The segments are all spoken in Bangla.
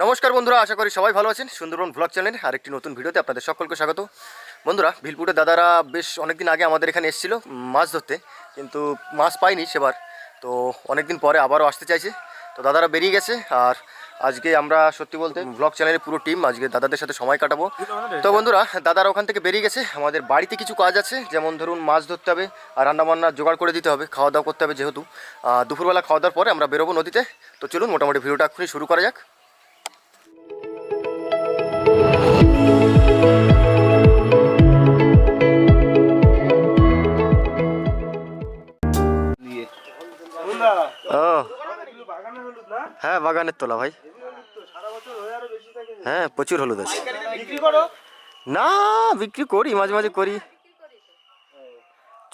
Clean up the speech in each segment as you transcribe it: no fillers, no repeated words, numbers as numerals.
নমস্কার বন্ধুরা, আশা করি সবাই ভালো আছেন। সুন্দরবন ব্লগ চ্যানেলে আরেকটি নতুন ভিডিওতে আপনাদের সকলকে স্বাগত। বন্ধুরা, ভিলপুরের দাদারা বেশ অনেকদিন আগে আমাদের এখানে এসেছিল মাছ ধরতে, কিন্তু মাছ পাইনি সেবার। তো অনেকদিন পরে আবারও আসতে চাইছে, তো দাদারা বেরিয়ে গেছে। আর আজকে আমরা সত্যি বলতে ব্লগ চ্যানেলের পুরো টিম আজকে দাদাদের সাথে সময় কাটাবো। তো বন্ধুরা, দাদারা ওখান থেকে বেরিয়ে গেছে। আমাদের বাড়িতে কিছু কাজ আছে, যেমন ধরুন মাছ ধরতে হবে আর রান্নাবান্না জোগাড় করে দিতে হবে, খাওয়া দাওয়া করতে হবে। যেহেতু দুপুরবেলা খাওয়া দাওয়ার পরে আমরা বেরোবো নদীতে। তো চলুন মোটামুটি ভিডিওটা এক্ষুনি শুরু করা যাক। হ্যাঁ, বাগানের তোলা ভাই। হ্যাঁ, প্রচুর হলুদ আছে। না, বিক্রি করি, মাঝে মাঝে করি।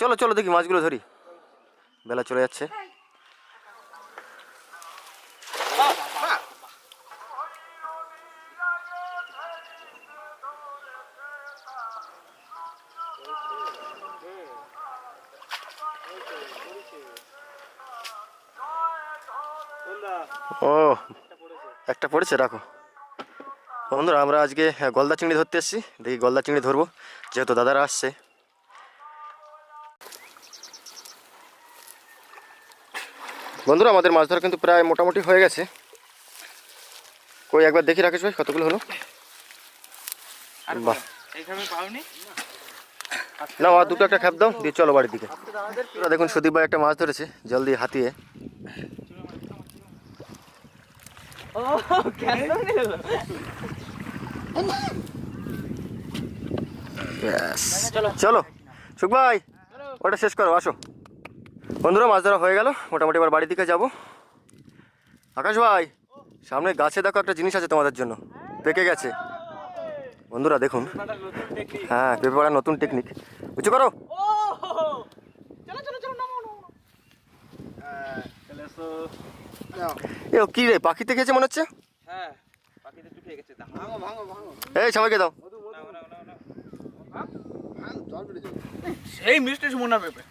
চলো চলো দেখি মাছগুলো ধরি, বেলা চলে যাচ্ছে। ও, একটা পড়েছে, রাখো। বন্ধুরা, আমরা আজকে গলদা চিংড়ি ধরতে এসেছি। দেখি গলদা চিংড়ি ধরবো, যেহেতু দাদারা আসছে। বন্ধুরা, আমাদের মাছ ধরা কিন্তু প্রায় মোটামুটি হয়ে গেছে। কই একবার দেখি রাকেশ ভাই, কতগুলো হলো? বাহ, না আর দুটো একটা খ্যাপ দাও, দিয়ে চলো বাড়ির দিকে। দেখুন সুদীপ ভাই একটা মাছ ধরেছে, জল দিয়ে হাতিয়ে। চলো সুখ ভাই, ওটা শেষ করো, আসো। বন্ধুরা, মাছ ধরা হয়ে গেল, মোটামুটি এবার বাড়ির দিকে যাবো। আকাশ ভাই, সামনে গাছে দেখো একটা জিনিস আছে তোমাদের জন্য, পেকে গেছে। বন্ধুরা দেখুন, হ্যাঁ, পেঁপে পাড়ার নতুন টেকনিক। উঁচু করো। এ কি রে, পাখিতে খেয়েছে মনে হচ্ছে। এই সবাইকে দাও। সেই মিষ্টি সুমনা পেঁপে,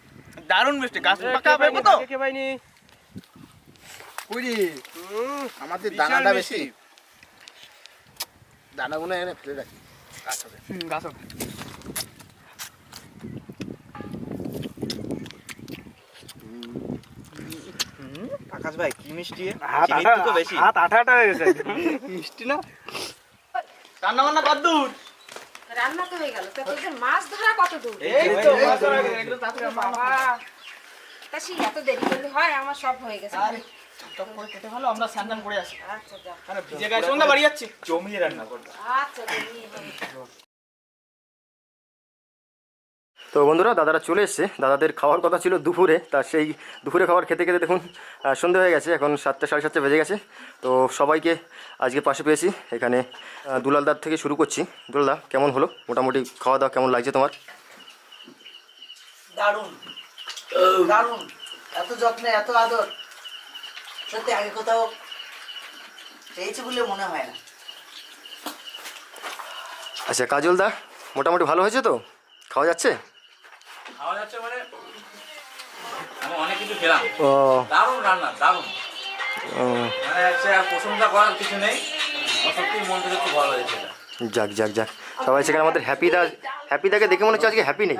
দারুণ মিষ্টি। গাছ পাকা পেঁপে তো কে পাইনি। কুড়ি আমাদের দানাটা বেশি, দানাগুলো এনে ফেলে রাখি। গাছ হবে, গাছ হবে। আকাশ ভাই কি মিষ্টি, চিনির তো বেশি। হাত আঠা আঠা হয়ে গেছে, মিষ্টি না। রান্না বান্না কত দূর? রান্না তো হয়ে গেল, তো তোদের মাছ ধরা কত দূর? এই তো মাছ ধরা গেছে, একদম তাড়াতাড়ি। বাবা, তা সেই এত দেরি করলে হয়? আমার সব হয়ে গেছে। আরে চপ করে কেটে ভালো, আমরা স্নান করে আসি। আচ্ছা যা। আরে ভিজে গায়ে সন্ধ্যা বাড়ি যাচ্ছি, জমিয়ে রান্না করব। আচ্ছা দেরি হবে। তো বন্ধুরা, দাদারা চলে এসছে। দাদাদের খাওয়ার কথা ছিল দুপুরে, তা সেই দুপুরে খাবার খেতে খেতে দেখুন সন্ধে হয়ে গেছে। এখন 7টা সাড়ে 7টা বেজে গেছে। তো সবাইকে আজকে পাশে পেয়েছি। এখানে দুলালদার থেকে শুরু করছি। দুলালদা, কেমন হলো মোটামুটি খাওয়া দাওয়া, কেমন লাগছে তোমার? দারুণ দারুণ, এত যত্নে এত আদর সত্যি আগে কোথাও পেয়েছি বলে মনে হয় না। আচ্ছা কাজলদা, মোটামুটি ভালো হয়েছে তো? খাওয়া যাচ্ছে? খাওয়া যাচ্ছে মানে আমি অনেক কিছু খেলাম। ও, দারুণ রান্না, দারুণ। ও, মানে হচ্ছে আর প্রশংসা করার কিছু নেই, আমার সত্যি মন থেকে খুব ভালো হয়েছে। যাক যাক যাক, সবাই সেখানে আমাদের হ্যাপিদাকে দেখে মনে হচ্ছে আজকে হ্যাপি নেই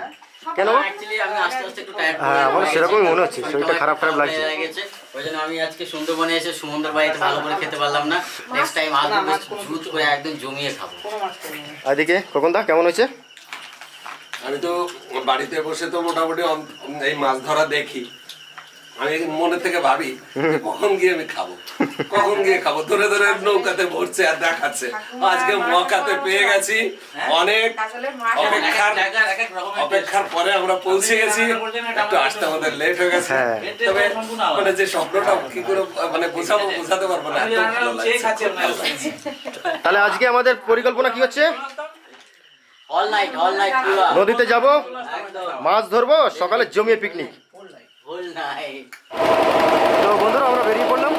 কেন? অ্যাকচুয়ালি আমি আস্তে আস্তে একটু টায়ার্ড হ্যাঁ, আমার সেরকমই মনে হচ্ছে, শরীরটা খারাপ খারাপ লাগছে। ওই জন্য আমি আজকে সুন্দরবনে এসে সুমনদের বাড়িতে ভালো করে খেতে পারলাম না। নেক্সট টাইম আসবো, দ্রুত করে একদম জমিয়ে খাবো। এদিকে খোকনদা, কেমন হয়েছে? আমি তো বাড়িতে বসে তো মোটামুটি এই মাছ ধরা দেখি, আমি মনে থেকে ভাবি কখন গিয়ে আমি খাবো, কখন গিয়ে খাবো। ধরে ধরে নৌকাতে ভরছে আর দেখাচ্ছে। আজকে মকাতে পেয়ে গেছি, অনেক অপেক্ষার পরে আমরা পৌঁছে গেছি। একটু আসতে আমাদের লেট হয়ে গেছে, তবে মানে যে স্বপ্নটা কি করে মানে বোঝাতে পারবো না। তাহলে আজকে আমাদের পরিকল্পনা কি হচ্ছে? অল নাইট পুরো নদীতে যাব, মাছ ধরবো, সকালে জমিয়ে পিকনিক। Whole night. তো বন্ধুরা, আমরা বেরিয়ে পড়লাম।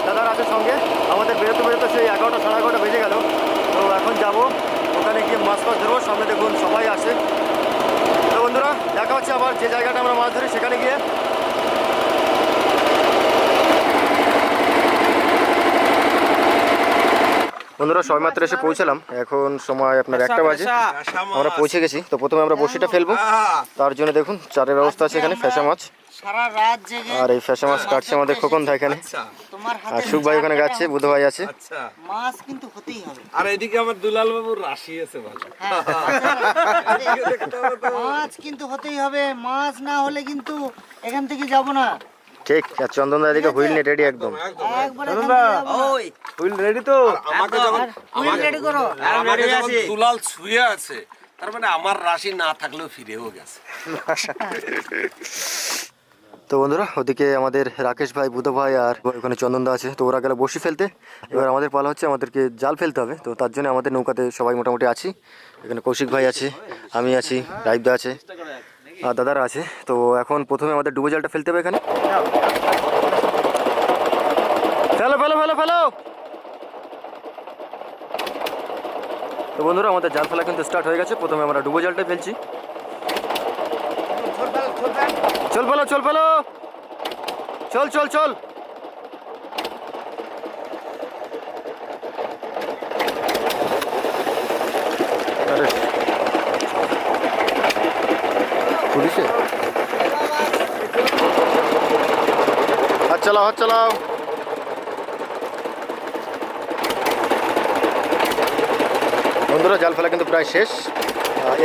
দাদার আছে সঙ্গে। আমাদের বেরোতে বেরোতে সেই 11টা সাড়ে 11টা বেজে গেল। তো এখন যাব, ওখানে গিয়ে মাছ ধরবো। সামনে দেখুন সবাই আসে। তো বন্ধুরা, দেখা হচ্ছে আবার যে জায়গাটা আমরা মাছ ধরি সেখানে গিয়ে। বন্ধুরা সবাই মাত্র এসে পৌঁছালাম, এখন সময় আপনার 1টা বাজে, আমরা পৌঁছে গেছি। তো প্রথমে আমরা বড়শিটা ফেলবো, তার জন্য দেখুন চারের ব্যবস্থা আছে এখানে, ফ্যাসা মাছ। সারা রাত জেগে আর এই ফ্যাসা মাছ কাটছে আমাদের খোকন দা এখানে, তোমার আর হাতে সুখ ভাই ওখানে যাচ্ছে, বুধ ভাই আছে। আচ্ছা, মাছ কিন্তু হতেই হবে। আর এদিকে আমার দুলাল বাবুর রাশি আছে ভালো। মাছ কিন্তু হতেই হবে, মাছ না হলে কিন্তু এখান থেকে যাব না। ঠিক, আর চন্দন দা এদিকে হুইল নিয়ে রেডি একদম। একবার এখান থেকে যাবো না। হুইল রেডি তো? আমাকে যখন হুইল রেডি করো। আমাকে যখন দুলাল ছুঁয়ে আছে, তার মানে আমার রাশি না থাকলেও ফিরেও গেছে। তো বন্ধুরা ওদিকে আমাদের রাকেশ ভাই, বুধ ভাই আর ওখানে চন্দন দা আছে, তো ওরা গেল বড়শি ফেলতে। এবার আমাদের পালা হচ্ছে, আমাদেরকে জাল ফেলতে হবে। তো তার জন্য আমাদের নৌকাতে সবাই মোটামুটি আছি। এখানে কৌশিক ভাই আছে, আমি আছি, রাইব দা আছে, আর দাদারা আছে। তো এখন প্রথমে আমাদের ডুবো জালটা ফেলতে হবে এখানে। ফেলো ফেলো ফেলো ফেলো। তো বন্ধুরা আমাদের জাল ফেলা কিন্তু স্টার্ট হয়ে গেছে। প্রথমে আমরা ডুবো জালটা ফেলছি। চল ফেলো চল ফেলো, চল চল চল। আরে পুলিশে হাত চালাও, হাত চালাও। বন্ধুরা জাল ফেলা কিন্তু প্রায় শেষ।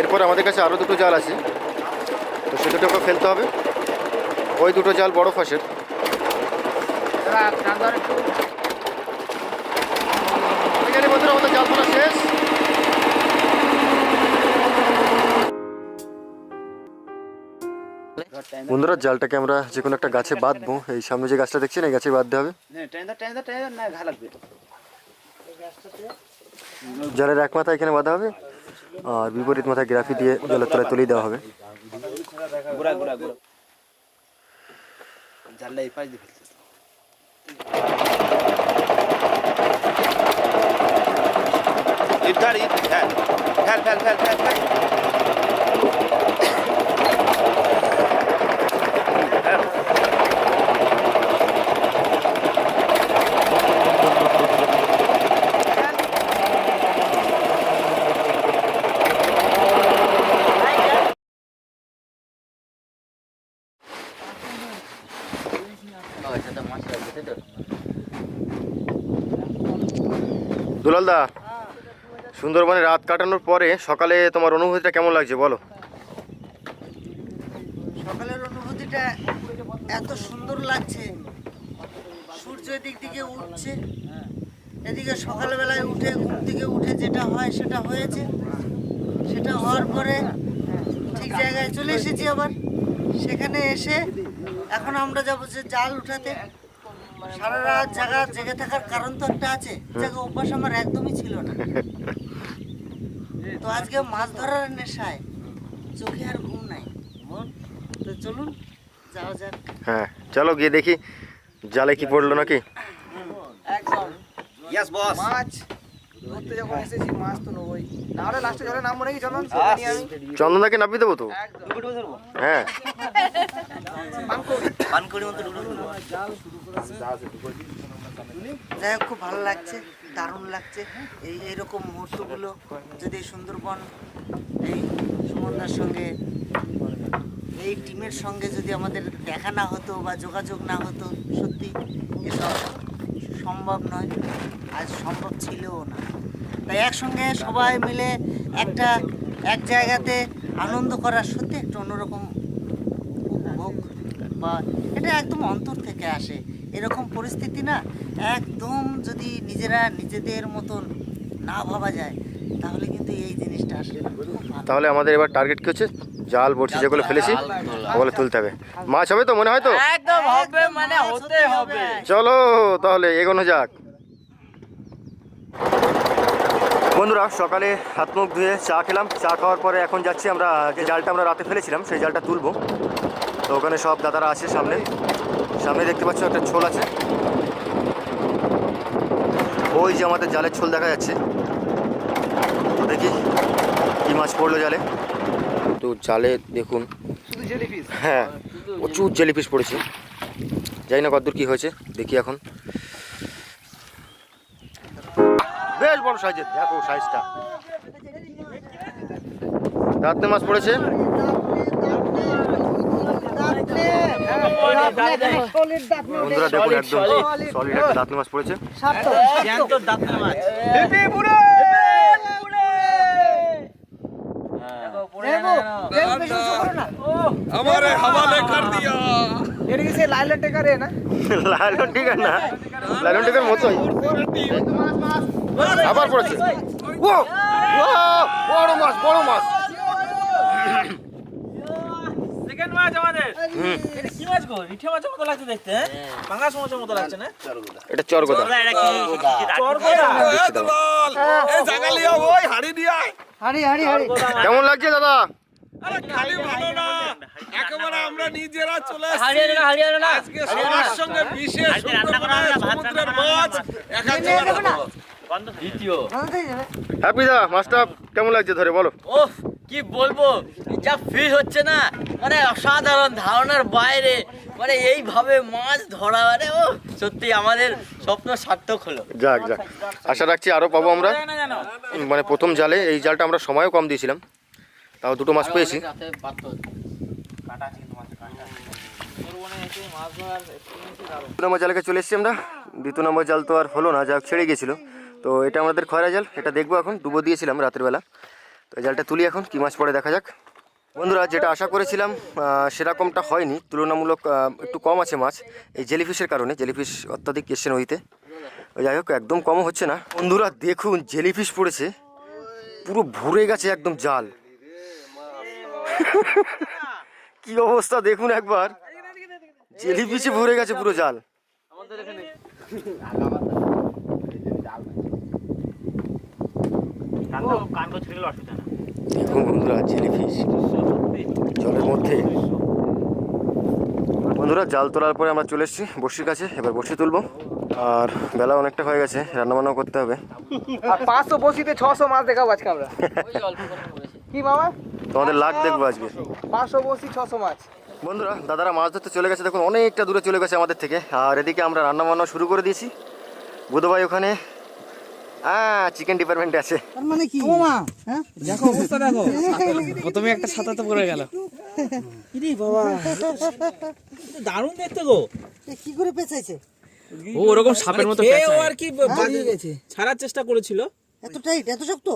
এরপর আমাদের কাছে আরও দুটো জাল আছে, তো সে দুটোকে ফেলতে হবে। ওই দুটো জাল বড় ফাঁসের। এখানে বন্ধুরা আমাদের জাল ফেলা শেষ। বন্ধুরা জালটাকে আমরা যে কোনো একটা গাছে বাঁধবো। এই সামনে যে গাছটা দেখছেন, এই গাছে বাঁধতে হবে। জালের এক মাথা এখানে বাঁধা হবে, আর বিপরীত মাথায় গ্রাফি দিয়ে জলের তলায় তুলে দেওয়া হবে। জানলা এই পাশ দিয়ে ফেলতে। ইধার ইধ ফেল ফেল ফেল ফেল ফেল ফেল। দুলাল দা, সুন্দরবনে রাত কাটানোর পরে সকালে তোমার অনুভূতিটা কেমন লাগছে বলো? সকালের অনুভূতিটা এত সুন্দর লাগছে, সূর্য এদিক দিকে উঠছে, এদিকে সকালবেলায় উঠে ঘুম থেকে উঠে যেটা হয় সেটা হয়েছে, সেটা হওয়ার পরে ঠিক জায়গায় চলে এসেছি। আবার সেখানে এসে এখন আমরা যাবো যে জাল উঠাতে। সারা রাত জেগে থাকার কারণ তো একটা আছে, জায়গা অভ্যাস আমার একদমই ছিল না। তো আজকে মাছ ধরার নেশায় চোখে আর ঘুম নাই। তো চলুন যাওয়া যাক। হ্যাঁ চলো গিয়ে দেখি জালে কি পড়লো নাকি। একদম ইয়েস বস। মাছ ধরতে যখন এসেছি মাছ তো নেবই, নাহলে লাস্টে জলে নামবো নাকি চন্দন? আমি চন্দনদাকে নামিয়ে দেবো তো। হ্যাঁ পানকুড়ি মতো ডুবো ডুবো। যাই হোক, খুব ভালো লাগছে, দারুণ লাগছে। এইরকম মুহূর্তগুলো যদি সুন্দরবন এই সুমনদার সঙ্গে, এই টিমের সঙ্গে যদি আমাদের দেখা না হতো বা যোগাযোগ না হতো, সত্যি এসব সম্ভব নয়, আজ সম্ভব ছিলও না। তাই একসঙ্গে সবাই মিলে এক জায়গাতে আনন্দ করার সত্যি একটা অন্যরকম উপভোগ, বা এটা একদম অন্তর থেকে আসে। এরকম পরিস্থিতি না একদম যদি নিজেদের মতন না ভাবা যায়, তাহলে কিন্তু এই জিনিসটা আসে না। খুব ভালো। তাহলে আমাদের এবার টার্গেট কি হচ্ছে? জাল বড়শি যেগুলো ফেলেছি ওগুলো তুলতে হবে। মাছ হবে তো মনে হয় তো? একদম হবে, মানে হতে হবে। চলো তাহলে এগোনো যাক। বন্ধুরা সকালে হাত মুখ ধুয়ে চা খেলাম, চা খাওয়ার পরে এখন যাচ্ছি আমরা যে জালটা আমরা রাতে ফেলেছিলাম সেই জালটা তুলবো। তো ওখানে সব দাদারা আছে, সামনে দেখতে পাচ্ছ একটা ছোল আছে, ওই যে আমাদের জালের ছোল দেখা যাচ্ছে। তো দেখি কি মাছ পড়লো জালে। তো জালে দেখুন, হ্যাঁ প্রচুর জেলিফিশ পড়েছে, জানি না কতদূর কি হয়েছে, দেখি এখন। বেশ বড় সাইজের, দেখো সাইজটা। দাঁতনে মাছ পড়েছে। বন্ধুরা দেখুন একদম সলিড একটা দাঁতনে মাছ পড়েছে। हमारे हवाले कर दिया। এটা কি সেই লাইলের টেকারে না? লাইলন টিকার না, লাইলন টিকার মতোই আবার পড়েছে। ও বড় মাছ, বড় মাছ। সেকেন্ড মাছ আমাদের। এটা কি মাছ গো? রিঠে মাছের মতো লাগছে দেখতে, হ্যাঁ? পাঙ্গাস মাছের মতো লাগছে না? এটা চরগোদা। চরগোদা। এ জাগালিয়া ওই হাড়ি দিয়ে আয়। হাড়ি হাড়ি হাড়ি। কেমন লাগছে দাদা? আরে খালি ভালো না, একেবারে আমরা নিজেরা চলে আসছি। হারিয়ে না। আজকে সবার সঙ্গে বিশেষ সুন্দরবনের সমুদ্রের মাছ একান্ত দ্বিতীয়। হ্যাপি দা, মাছটা কেমন লাগছে ধরে বলো? ওহ কি বলবো, যা ফিল হচ্ছে না, মানে অসাধারণ, ধারণার বাইরে। মানে এইভাবে মাছ ধরা, মানে ও সত্যি আমাদের স্বপ্ন সার্থক হলো। যাক যাক, আশা রাখছি আরও পাবো আমরা। মানে প্রথম জালে এই জালটা আমরা সময়ও কম দিয়েছিলাম, তাও দুটো মাছ পেয়েছি। দু নম্বর জালকে চলে এসেছি আমরা। দ্বিতীয় নম্বর জাল তো আর হলো না, যা ছেড়ে গেছিলো। তো এটা আমাদের খয়রা জাল, এটা দেখবো এখন। ডুবো দিয়েছিলাম রাতের বেলা, তো এই জালটা তুলি এখন, কী মাছ পড়ে দেখা যাক। বন্ধুরা যেটা আশা করেছিলাম সেরকমটা হয়নি, তুলনামূলক একটু কম আছে মাছ, এই জেলিফিশের কারণে। জেলিফিশ অত্যাধিক এসছে নদীতে, যাই হোক একদম কমও হচ্ছে না। বন্ধুরা দেখুন জেলিফিশ পড়েছে, পুরো ভরে গেছে একদম জাল। কি অবস্থা দেখুন একবার, জেলিফিশে ভরে গেছে পুরো জাল। দেখুন বন্ধুরা জেলিফিশ জলের মধ্যে। বন্ধুরা জাল তোলার পরে আমরা চলে এসেছি বড়শির কাছে, এবার বড়শি তুলবো। আর বেলা অনেকটা হয়ে গেছে, রান্নাবান্নাও করতে হবে। আর 500 বসিতে 600 মাছ দেখাবো আজকে আমরা। কি মামা? তোমাদের লাগ দেখবো আজকে। 500 বসি 600 মাছ। বন্ধুরা দাদারা মাছ ধরতে চলে গেছে, দেখুন অনেকটা দূরে চলে গেছে আমাদের থেকে। আর এদিকে আমরা রান্নাবান্না শুরু করে দিয়েছি। বুধ ভাই ওখানে চিকেন ডিপার্টমেন্টে আছে। মানে কি মামা হ্যাঁ দেখো অবস্থা দেখো, প্রথমে একটা ছাতাতে পড়ে গেল। ইরে বাবা, দারুণ দেখতে গো। কি করে পেঁচাইছে? ও ওরকম সাপের মতো খেয়েও আর কি বাড়িয়ে গেছে। ছাড়ার চেষ্টা করেছিল। এত টাইট, এত শক্ত?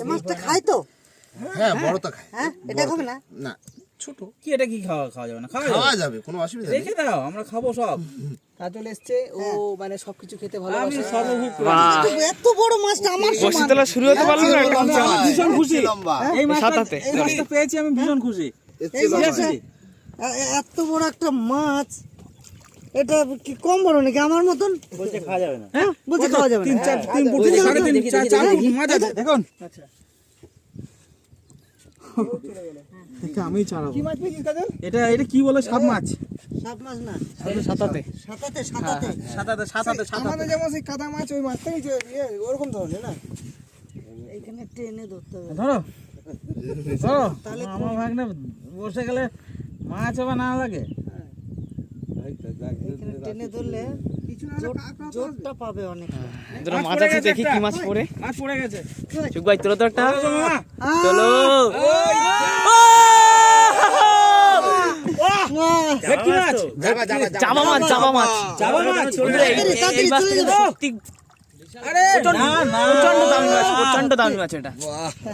এই মাছটা খায় তো? হ্যাঁ বড় তো খায়। হ্যাঁ এটা খাবে না? না ছোট কি, এটা কি খাওয়া যাবে না? খাওয়া যাবে, কোনো অসুবিধা নেই। রেখে দাও, আমরা খাবো সব। কাজল এসছে, ও মানে সবকিছু খেতে আমি ভালোবাসে। সর্বভূক এত বড় মাছটা আমার সমান। বসিতলা শুরু হতে পারলো না, এটা হচ্ছে আমার। ভীষণ খুশি। লম্বা। এই মাছটা পেয়েছি আমি, ভীষণ খুশি। এই মাছটা এত বড় একটা মাছ, এটা কি কম বড় নাকি আমার মতন? বলতে খাওয়া যাবে না। হ্যাঁ বলতে খাওয়া যাবে না। 3 ফুট 3.5 4 ফুট মাছ আছে দেখুন। আমি ছাড়াবো। কি মাছ পেয়েছিস কাজল? এটা কি বলে? সাপ মাছ। সাপ মাছ না, সাতাতে। সাতাতে সাতাতে। সাতাতে আমাদের যেমন সেই কাদা মাছ, ওই মাছটাই ওরকম ধরনের না। এইখানে টেনে ধরতে হবে। ধরো ধরো, আমার ভাগ্নে বসে গেলে মাছ হবে না লাগে। এইখানে টেনে ধরলে জোরটা পাবে অনেক। মাছ আছে, দেখি কি মাছ পড়ে। মাছ পড়ে গেছে। চুক ভাই তোরা তো একটা চলো ভেটকি মাছ। জামা মাছ, জামা মাছ। জামা মাছ। এই মাছটা সত্যি আরে না না, প্রচন্ড দামি মাছ, প্রচন্ড দামি মাছ। এটা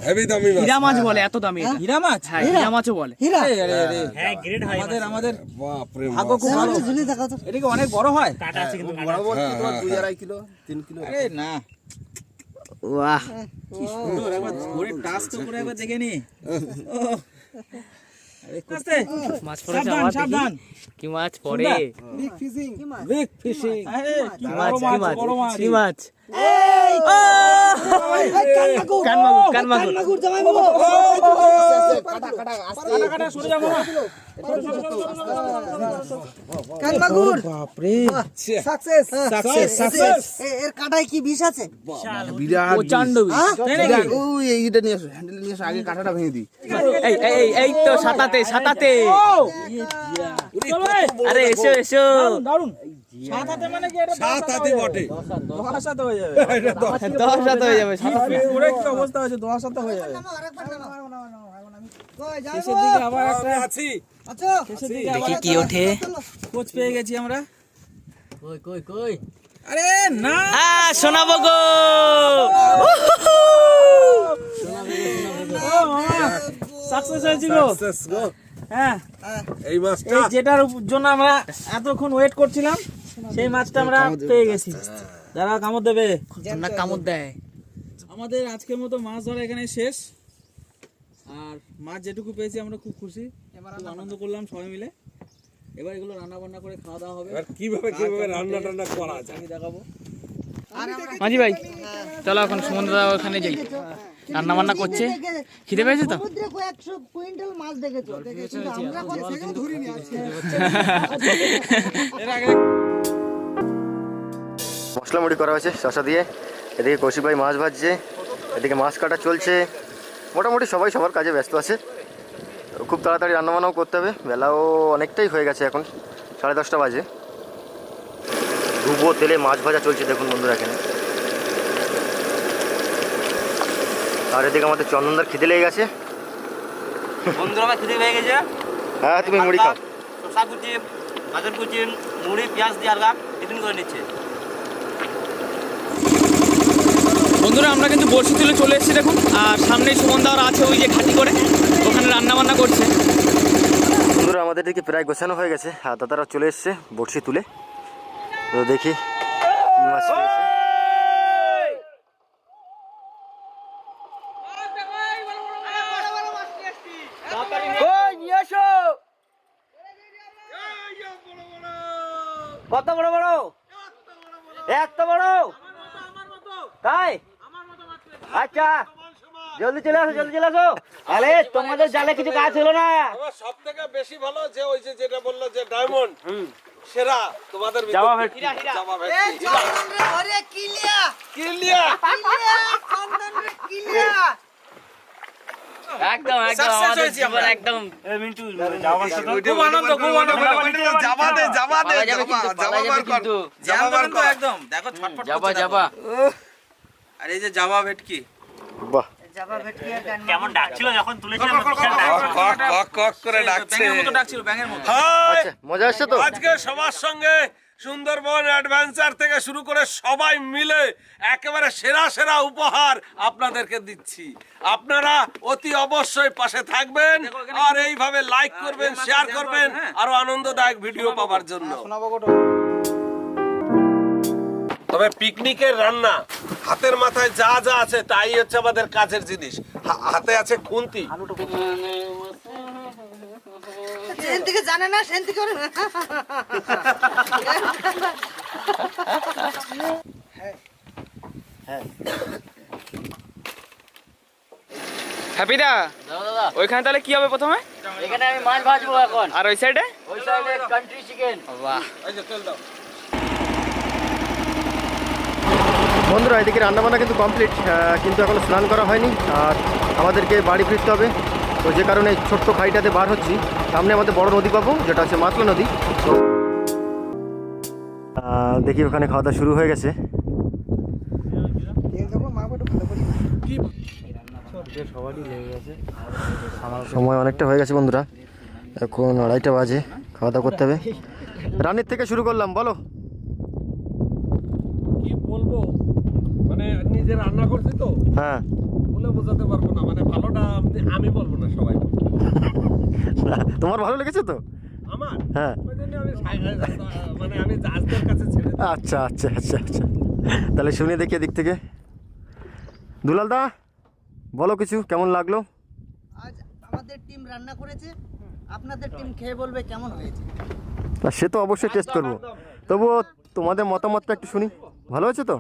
হেভি দামি মাছ। হীরা মাছ বলে, এত দামি এটা। হীরা মাছ। হ্যাঁ হীরা মাছও বলে। হীরা হ্যাঁ গ্রেড হয় আমাদের বাপ রে ভাগ্য খুব ভালো। ঝুলি দেখাও তো। এটা কি অনেক বড় হয়? বরাবর কি তোমার 2.5 কিলো 3 কিলো। আরে না, বাহ, কি সুন্দর, একবার ধরে টাচ তো করে একবার দেখে নি। আস্তে মাছ পড়েছে সাবধান আবার, সাবধান। দেখি কি মাছ পড়ে। Big fishing. কি মাছ? Big fishing. কি মাছ, কি মাছ, বড় মাছ। কি মাছ? কান মাগুর। কান মাগুর, কান মাগুর। মাগুর জামাই বাবু। কাটা সরে যাবো না। কান মাগুর। বাপ রে, সাকসেস। Success success. এর কাটায় কি বিষ আছে? বিরাট প্রচন্ড বিষ। তাই নাকি? ওই এইটা নিয়ে আসো, হ্যান্ডেল নিয়ে আসো, আগে কাঁটাটা ভেঙে দিই। এই এই এই তো সাতাতে, সাতাতে। চলো এই। আরে এসো এসো। দারুন। সাত হাতে মানে কি এটা সাত হাতি বটে। 10 হাতে হয়ে যাবে। 10 হাতে হয়ে যাবে। পুরো কি অবস্থা আছে 10 হাতে হয়ে যাবে। শেষের দিকে আবার একটা আছি। শেষের দিকে দেখি কি ওঠে। কোচ পেয়ে গেছি আমরা। কই আরে না শোনাবো গো। সাকসেস হয়েছি গো। হ্যাঁ এই মাছটা এই যেটার জন্য আমরা এতক্ষণ ওয়েট করছিলাম সেই মাছটা আমরা পেয়ে গেছি। যারা কামড় দেবে না কামড় দেয়। আমাদের আজকের মতো মাছ ধরা এখানে শেষ। আর মাছ যেটুকু পেয়েছি আমরা খুব খুশি, খুব আনন্দ করলাম সবাই মিলে। এবার এগুলো রান্না বান্না করে খাওয়া দাওয়া হবে। এবার কিভাবে রান্না টান্না করা যায় আমি দেখাবো। মাঝি ভাই চলো এখন সমুদ্র ওখানে যাই, রান্না বান্না করছে, খিদে পেয়েছে তো। সমুদ্রে 100 কুইন্টাল মাছ দেখেছো কিন্তু আমরা কোনো ধরিনি আজকে। এর আগে মশলা মুড়ি করা হয়েছে শসা দিয়ে, এদিকে কৌশিক ভাই মাছ ভাজছে, এদিকে মাছ কাটা চলছে। মোটামুটি সবাই সবার কাজে ব্যস্ত আছে। তো খুব তাড়াতাড়ি রান্নাবান্নাও করতে হবে, বেলাও অনেকটাই হয়ে গেছে, এখন 10:30 বাজে। ডুবো তেলে মাছ ভাজা চলছে দেখুন বন্ধুরা এখানে। আর এদিকে আমাদের চন্দনদার খিদে লেগে গেছে। বন্ধুরা আমার খিদে পেয়ে গেছে। হ্যাঁ তুমি মুড়ি খাও। শসা কুচি, গাজর কুচি, মুড়ি, পেঁয়াজ দিয়ে আলগা টিফিন করে নিচ্ছে। বন্ধুরা আমরা কিন্তু বড়শি তুলে চলে এসেছি দেখুন, আর সামনেই সুমন দাওয়ার আছে ওই যে ঘাটি করে, ওখানে রান্না বান্না করছে। বন্ধুরা আমাদের দিকে প্রায় গোছানো হয়ে গেছে, আর দাদারা চলে এসছে বড়শি তুলে। তো দেখি কি মাছ পেয়েছে। কত বড় বড়? এত বড়? তাই? আচ্ছা জলদি চলে আসো, জলদি চলে আসো। আরে তোমাদের জালে কিছু কাজ হলো না। সব থেকে বেশি ভালো যে ওই যে যেটা বললো যে ডায়মন্ড সেরা তোমাদের জামা ভেটকি। জামা এই চন্দন রে ঘরে কিলিয়া কিলিয়া চন্দন রে কিলিয়া। একদম একদম আমাদের জীবন একদম এই মিন্টু জামা খুব আনন্দ, খুব আনন্দ। জামা দে জামা দে পালা যাবে কিন্তু, পালা যাবে কিন্তু। জামা একদম দেখো ছটফট যাবা করছে। যাবা আর এই যে জাবা ভেটকি। বাহ, জাবা ভেটকি আর গান কেমন ডাকছিল যখন তুলেছিলাম। কক কক করে ডাকছে। ব্যাঙের মতো ডাকছিল, ব্যাঙের মতো। হাই আচ্ছা মজা আসছে তো। আজকে সবার সঙ্গে সুন্দরবন অ্যাডভেঞ্চার থেকে শুরু করে সবাই মিলে একেবারে সেরা সেরা উপহার আপনাদেরকে দিচ্ছি। আপনারা অতি অবশ্যই পাশে থাকবেন আর এইভাবে লাইক করবেন, শেয়ার করবেন আরো আনন্দদায়ক ভিডিও পাওয়ার জন্য। তবে পিকনিকের রান্না হাতের মাথায় যা যা আছে তাই হচ্ছে আমাদের কাজের জিনিস। হাতে আছে খুন্তি, সেন থেকে জানে না, সেন থেকে করে না। হ্যাপি দা দাদা ওইখানে তাহলে কি হবে প্রথমে? এখানে আমি মাছ ভাজবো এখন, আর ওই সাইডে? ওই সাইডে কান্ট্রি চিকেন। বাহ এই যে তেল দাও। বন্ধুরা এদিকে রান্নাবান্না কিন্তু কমপ্লিট, কিন্তু এখনো স্নান করা হয়নি। আর আমাদেরকে বাড়ি ফিরতে হবে, তো যে কারণে ছোট্ট খাইটাতে বার হচ্ছি। সামনে আমাদের বড় নদী পাবো, যেটা হচ্ছে মাতলা নদী। তো দেখি ওখানে খাওয়া দাওয়া শুরু হয়ে গেছে। সময় অনেকটা হয়ে গেছে বন্ধুরা, এখন 2:30 বাজে, খাওয়া দাওয়া করতে হবে। রান্নার থেকে শুরু করলাম, বলো কি বলবো, মানে নিজে রান্না করছি তো হ্যাঁ। বলে বোঝাতে পারবো না। মানে ভালোটা আমি বলবো না, সবাই বলবে। তোমার ভালো লেগেছে তো? আমার হ্যাঁ ওই জন্য আমি মানে আমি জাজদের কাছে ছেড়ে দিই। আচ্ছা আচ্ছা আচ্ছা আচ্ছা, তাহলে শুনে দেখি এদিক থেকে। দুলাল দা বলো কিছু, কেমন লাগলো? আজ আমাদের টিম রান্না করেছে, আপনাদের টিম খেয়ে বলবে কেমন হয়েছে। না সে তো অবশ্যই টেস্ট করবো, তবুও তোমাদের মতামতটা একটু শুনি। ভালো হয়েছে তো?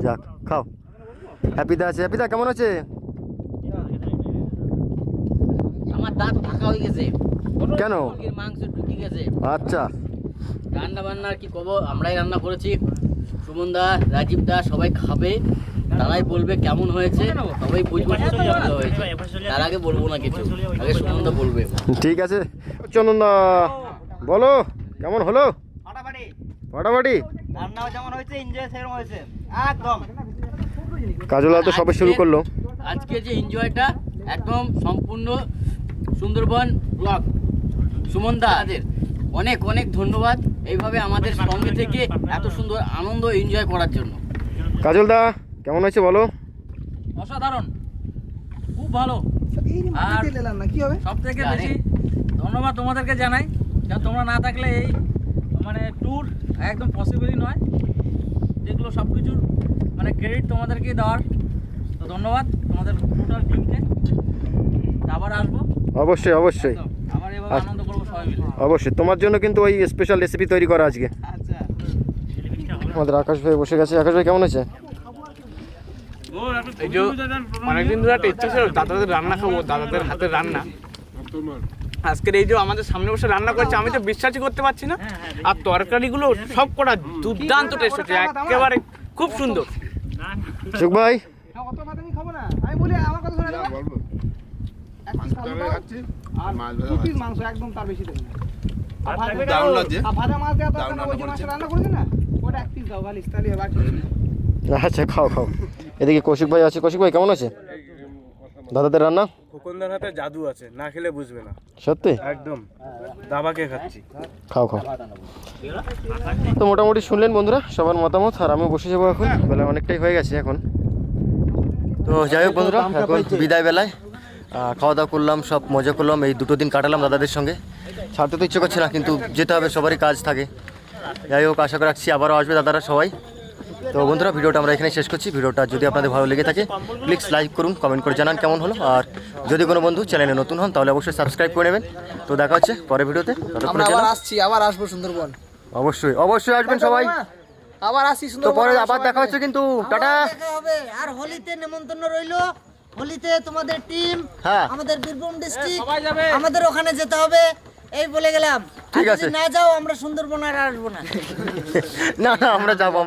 যাক খাও। হ্যাপিদা আছে, হ্যাপিদা কেমন আছে? আমার দাঁত ফাঁকা হয়ে গেছে, কেন? মুরগির মাংস ঢুকে গেছে। আচ্ছা রান্না বান্না আর কি করবো, আমরাই রান্না করেছি। সুমন দা, রাজীব দা সবাই খাবে, তারাই বলবে কেমন হয়েছে, সবাই বুঝবো ভালো হয়েছে। তার আগে বলবো না কিছু, আগে সুমন দা বলবে। ঠিক আছে চন্দন দা বলো কেমন হলো? মোটামুটি রান্নাও যেমন হয়েছে এনজয় সেরকম হয়েছে একদম। কাজলা তো সবে শুরু করলো। আজকে যে এনজয়টা একদম সম্পূর্ণ সুন্দরবন ব্লগ সুমন দাদের অনেক অনেক ধন্যবাদ এইভাবে আমাদের সঙ্গে থেকে এত সুন্দর আনন্দ এনজয় করার জন্য। কাজল দা কেমন হয়েছে বলো? অসাধারণ, খুব ভালো। আর সব থেকে বেশি ধন্যবাদ তোমাদেরকে জানাই, কারণ তোমরা না থাকলে এই মানে ট্যুর একদম পসিবলই নয়। যেগুলো সব কিছুর মানে ক্রেডিট তোমাদেরকে দেওয়ার, তো ধন্যবাদ তোমাদের টোটাল টিমকে। আবার আসবো, অবশ্যই অবশ্যই আবার এভাবে আনন্দ করবো সবাই মিলে। অবশ্যই তোমার জন্য কিন্তু ওই স্পেশাল রেসিপি তৈরি করা আজকে। আচ্ছা, আমাদের আকাশ ভাই বসে গেছে। আকাশ ভাই কেমন আছে? এই যে অনেকদিন ধরে একটা ইচ্ছা ছিল দাদাদের রান্না খাবো, দাদাদের হাতের রান্না। আজকের এই যে আমাদের সামনে বসে রান্না করছে, আমি তো বিশ্বাসই করতে পারছি না। আর তরকারিগুলো সব করা দুর্দান্ত টেস্ট হচ্ছে, একেবারে খুব সুন্দর। সুখ ভাই দারুণ লাগছে। আচ্ছা খাও খাও। এদিকে কৌশিক ভাই আছে। কৌশিক ভাই কেমন আছে? দাদাদের রান্না খোকনদার হাতে জাদু আছে, না খেলে বুঝবে না। সত্যি? একদম দাবাকে খাচ্ছি। খাও খাও। তো মোটামুটি শুনলেন বন্ধুরা সবার মতামত, আর আমি বসে যাবো এখন, বেলা অনেকটাই হয়ে গেছে এখন। তো যাই হোক বন্ধুরা, এখন বিদায় বেলায় খাওয়া দাওয়া করলাম, সব মজা করলাম, এই 2 দিন কাটালাম দাদাদের সঙ্গে। ছাড়তে তো ইচ্ছে করছে না, কিন্তু যেতে হবে, সবারই কাজ থাকে। যাই হোক, আশা করে রাখছি আবারও আসবে দাদারা সবাই। তো বন্ধুরা ভিডিওটা আমরা এখানে শেষ করছি। ভিডিওটা যদি আপনাদের ভালো লেগে থাকে প্লিজ লাইক করুন, কমেন্ট করে জানান কেমন হলো। আর যদি কোনো বন্ধু চ্যানেলে নতুন হন তাহলে অবশ্যই সাবস্ক্রাইব করে নেবেন। তো দেখা হচ্ছে পরের ভিডিওতে। আমরা আবার আসছি, আবার আসবো সুন্দরবন। অবশ্যই অবশ্যই আসবেন সবাই। আবার আসি তো সুন্দরবন। পরে আবার দেখা হচ্ছে কিন্তু। টাটা। দেখা হবে। আর হোলিতে নেমন্তন্ন রইলো। হোলিতে তোমাদের টিম, হ্যাঁ আমাদের বীরভূম ডিস্ট্রিক্ট, সবাই যাবে। আমাদের ওখানে যেতে হবে, এই বলে গেলাম। ঠিক আর আছে। যদি না যাও আমরা সুন্দরবন আর আসবো না। না না আমরা যাবো।